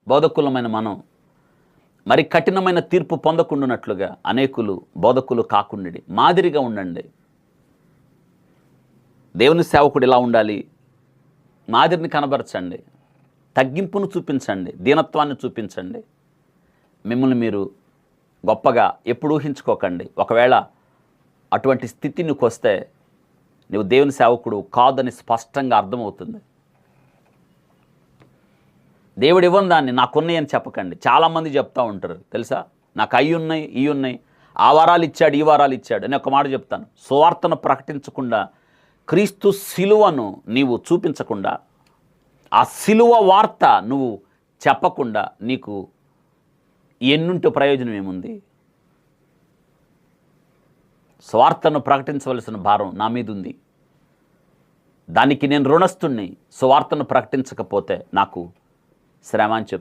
బోధకులమైన మనం మరి కఠినమైన తీర్పు పొందకుండానట్లుగా అనేకులు బోధకులు కాకుండి మాదిరిగా ఉండండి. దేవుని సేవకుడు ఇలా ఉండాలి, మాదిరిని కనబరచండి, తగ్గింపును చూపించండి, దీనత్వాన్ని చూపించండి. మిమ్మల్ని మీరు గొప్పగా ఎప్పుడు ఊహించుకోకండి. ఒకవేళ అటువంటి స్థితి నీకు వస్తే నువ్వు దేవుని సేవకుడు కాదని స్పష్టంగా అర్థమవుతుంది. దేవుడు ఇవ్వని దాన్ని నాకున్నాయి అని చెప్పకండి. చాలామంది చెప్తూ ఉంటారు తెలుసా, నాకు అవి ఉన్నాయి, ఇవి ఉన్నాయి, ఆ వారాలు ఇచ్చాడు, ఈ వారాలు ఇచ్చాడు. నేను ఒక మాట చెప్తాను, సువార్తను ప్రకటించకుండా, క్రీస్తు సిలువను నీవు చూపించకుండా, ఆ సిలువ వార్త నువ్వు చెప్పకుండా నీకు ఎన్నుంటే ప్రయోజనం ఏముంది? స్వార్థను ప్రకటించవలసిన భారం నా మీద ఉంది. దానికి నేను రుణస్తుణ్ణి. సువార్తను ప్రకటించకపోతే నాకు శ్రమ అని చెప్తాను.